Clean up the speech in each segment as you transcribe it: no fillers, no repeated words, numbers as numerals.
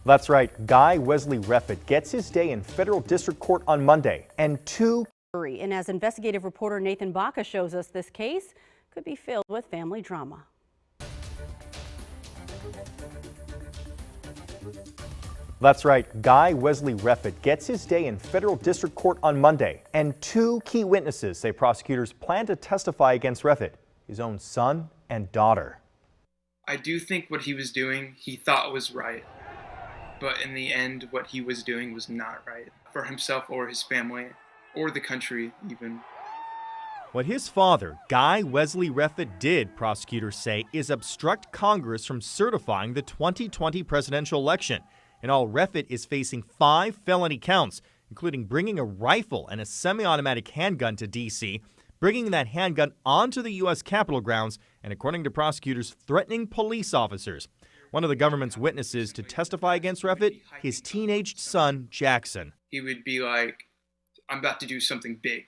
That's right. Guy Reffitt gets his day in federal district court on Monday, and And as investigative reporter Nathan Baca shows us, this case could be filled with family drama. That's right. Guy Reffitt gets his day in federal district court on Monday, and two key witnesses say prosecutors plan to testify against Reffitt, his own son and daughter. I do think what he was doing, he thought was right. But in the end, what he was doing was not right for himself or his family or the country even. What his father, Guy Reffitt, did, prosecutors say, is obstruct Congress from certifying the 2020 presidential election. In all, Reffitt is facing 5 felony counts, including bringing a rifle and a semi-automatic handgun to D.C., bringing that handgun onto the U.S. Capitol grounds, and according to prosecutors, threatening police officers. One of the government's witnesses to testify against Reffitt, his teenage son, Jackson. He would be like, I'm about to do something big.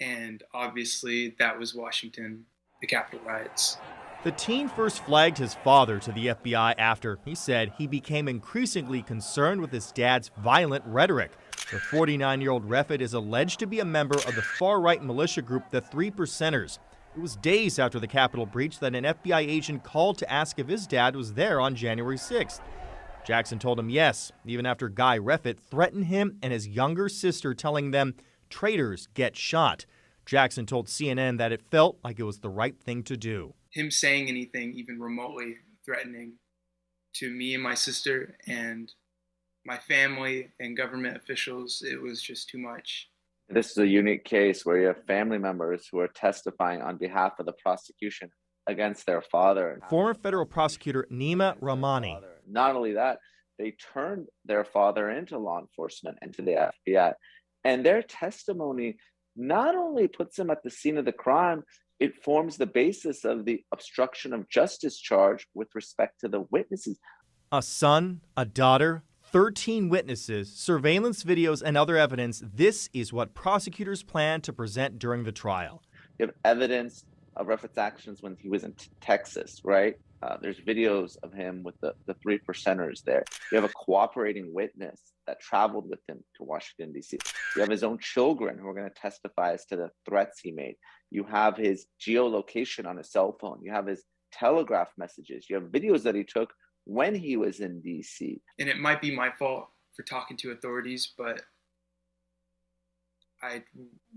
And obviously that was Washington, the Capitol riots. The teen first flagged his father to the FBI after, he said, he became increasingly concerned with his dad's violent rhetoric. The 49-year-old Reffitt is alleged to be a member of the far-right militia group, the 3 Percenters. It was days after the Capitol breach that an FBI agent called to ask if his dad was there on January 6th. Jackson told him yes, even after Guy Reffitt threatened him and his younger sister, telling them, "Traitors get shot." Jackson told CNN that it felt like it was the right thing to do. Him saying anything even remotely threatening to me and my sister and my family and government officials, it was just too much. This is a unique case where you have family members who are testifying on behalf of the prosecution against their father. Former federal prosecutor Neama Rahmani. Not only that, they turned their father into law enforcement, into the FBI. And their testimony not only puts them at the scene of the crime, it forms the basis of the obstruction of justice charge with respect to the witnesses. A son, a daughter, 13 witnesses, surveillance videos, and other evidence. This is what prosecutors plan to present during the trial. You have evidence of Reffitt's actions when he was in Texas, right? There's videos of him with the 3 Percenters there. You have a cooperating witness that traveled with him to Washington, D.C. You have his own children who are going to testify as to the threats he made. You have his geolocation on his cell phone. You have his telegraph messages. You have videos that he took when he was in D.C. And it might be my fault for talking to authorities, but I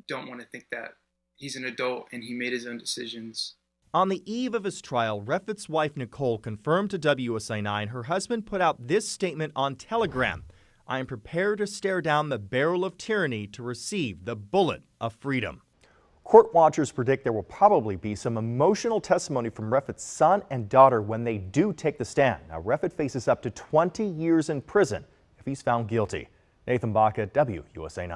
don't want to think that he's an adult and he made his own decisions. On the eve of his trial, Reffitt's wife Nicole confirmed to WUSA9 her husband put out this statement on Telegram: "I am prepared to stare down the barrel of tyranny to receive the bullet of freedom." Court watchers predict there will probably be some emotional testimony from Reffitt's son and daughter when they do take the stand. Now, Reffitt faces up to 20 years in prison if he's found guilty. Nathan Baca, WUSA9.